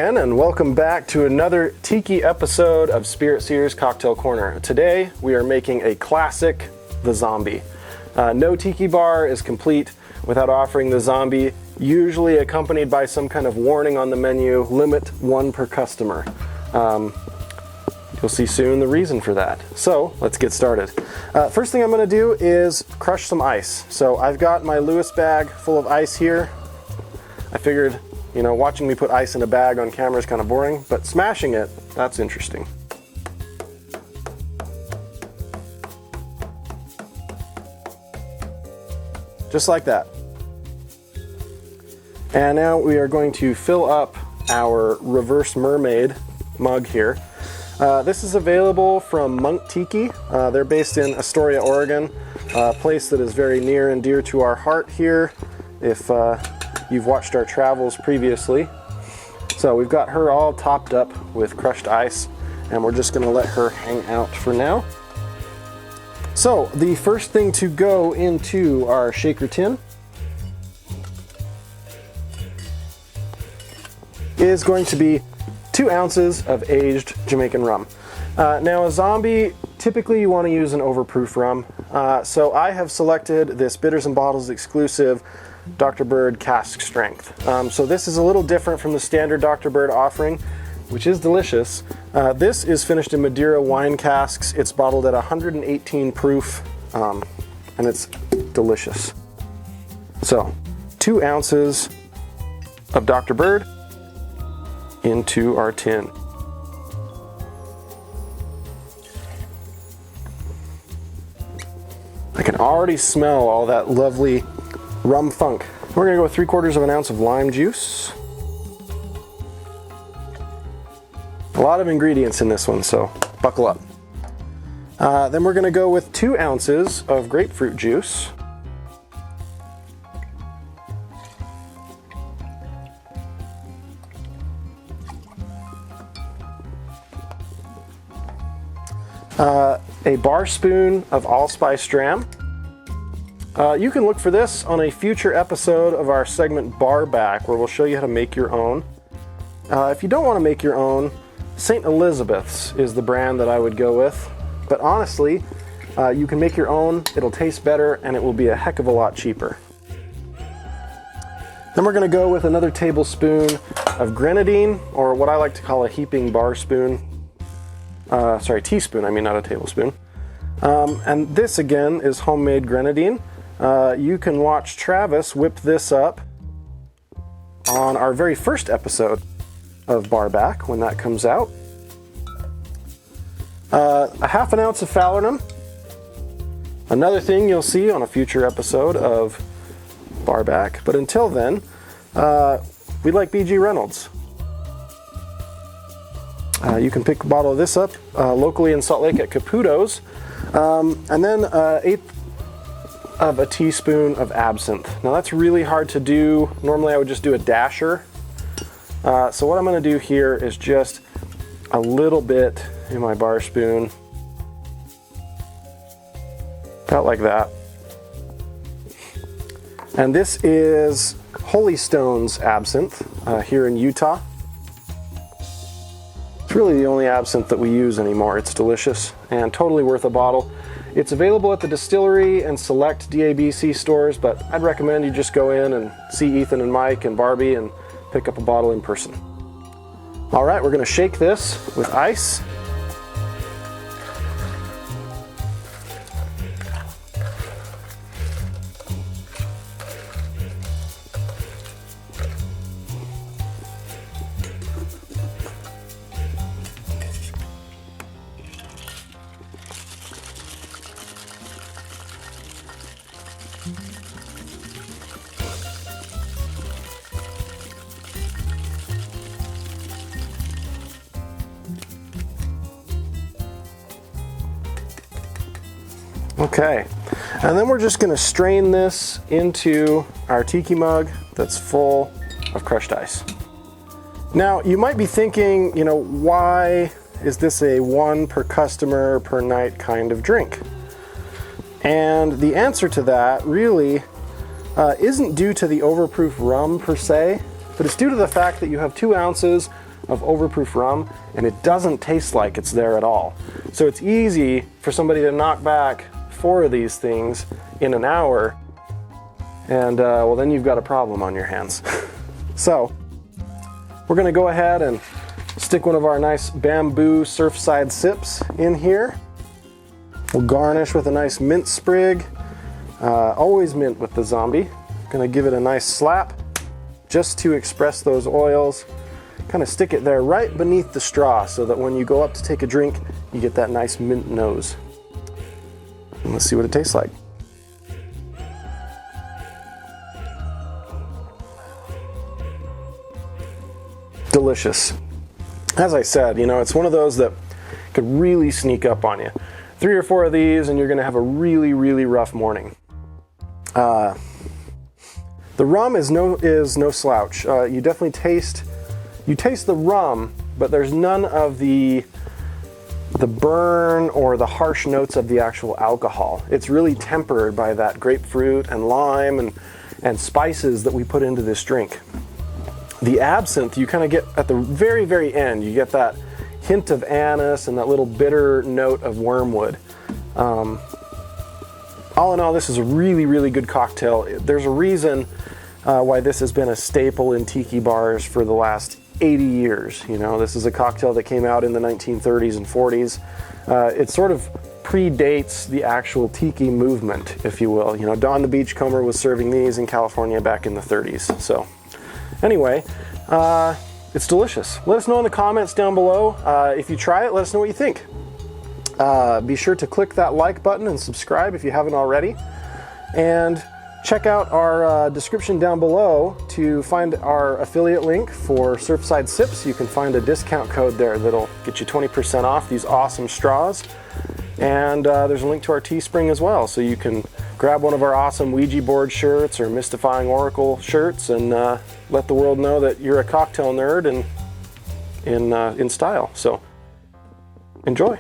again, and welcome back to another Tiki episode of Spirit Seers Cocktail Corner. Today we are making a classic, the zombie. No Tiki bar is complete without offering the zombie, usually accompanied by some kind of warning on the menu, limit one per customer. You'll see soon the reason for that. So let's get started. First thing I'm going to do is crush some ice. So I've got my Lewis bag full of ice here. I figured, you know, watching me put ice in a bag on camera is kind of boring, but smashing it, that's interesting. Just like that. And now we are going to fill up our reverse mermaid mug here. This is available from Monk Tiki. They're based in Astoria, Oregon, a place that is very near and dear to our heart here, if you've watched our travels previously. So we've got her all topped up with crushed ice, and we're just going to let her hang out for now. So the first thing to go into our shaker tin is going to be 2 ounces of aged Jamaican rum. Now a zombie, typically you want to use an overproof rum. So I have selected this Bitters and Bottles exclusive Dr. Bird cask strength. So this is a little different from the standard Dr. Bird offering, which is delicious. This is finished in Madeira wine casks. It's bottled at 118 proof, and it's delicious. So 2 ounces of Dr. Bird into our tin. I can already smell all that lovely rum funk. We're gonna go with 3/4 of an ounce of lime juice. A lot of ingredients in this one, so buckle up. Then we're gonna go with 2 ounces of grapefruit juice. A bar spoon of allspice dram. You can look for this on a future episode of our segment Bar Back, where we'll show you how to make your own. If you don't want to make your own, St. Elizabeth's is the brand that I would go with. But honestly, you can make your own, it'll taste better, and it will be a heck of a lot cheaper. Then we're going to go with another tablespoon of grenadine, or what I like to call a heaping bar spoon. Teaspoon, I mean, not a tablespoon. And this again is homemade grenadine. You can watch Travis whip this up on our very first episode of Bar Back when that comes out. A 1/2 ounce of falernum. Another thing you'll see on a future episode of Bar Back. But until then, we like B.G. Reynolds. You can pick a bottle of this up locally in Salt Lake at Caputo's. And then 1/8 of a teaspoon of absinthe. Now that's really hard to do. Normally I would just do a dasher. So what I'm going to do here is just a little bit in my bar spoon. About like that. And this is Holy Stone's absinthe here in Utah. It's really the only absinthe that we use anymore. It's delicious and totally worth a bottle. It's available at the distillery and select DABC stores, but I'd recommend you just go in and see Ethan and Mike and Barbie and pick up a bottle in person. All right, we're going to shake this with ice. Okay, and then we're just going to strain this into our Tiki mug that's full of crushed ice. Now, you might be thinking, you know, why is this a 1 per customer per night kind of drink? And the answer to that really isn't due to the overproof rum per se, but it's due to the fact that you have 2 ounces of overproof rum, and it doesn't taste like it's there at all. So it's easy for somebody to knock back 4 of these things in an hour, and well, then you've got a problem on your hands. So we're gonna go ahead and stick one of our nice bamboo Surfside sips in here. We'll garnish with a nice mint sprig. Always mint with the zombie. Gonna give it a nice slap just to express those oils. Kind of stick it there right beneath the straw so that when you go up to take a drink, you get that nice mint nose. And let's see what it tastes like. Delicious. As I said, you know, it's one of those that could really sneak up on you. 3 or 4 of these and you're gonna have a really, really rough morning. The rum is no slouch. You definitely taste the rum, but there's none of the burn or the harsh notes of the actual alcohol. It's really tempered by that grapefruit and lime and spices that we put into this drink. The absinthe, you kind of get at the very, very end, you get that hint of anise and that little bitter note of wormwood. All in all, this is a really, really good cocktail. There's a reason why this has been a staple in tiki bars for the last 80 years. You know, this is a cocktail that came out in the 1930s and 40s. It sort of predates the actual tiki movement, if you will. You know, Don the Beachcomber was serving these in California back in the 30s. So anyway, it's delicious. Let us know in the comments down below. If you try it, let us know what you think. Be sure to click that like button and subscribe if you haven't already. And check out our description down below to find our affiliate link for Surfside Sips. You can find a discount code there that'll get you 20% off these awesome straws. And there's a link to our Teespring as well, so you can grab one of our awesome Ouija board shirts or Mystifying Oracle shirts and let the world know that you're a cocktail nerd and in style. So enjoy.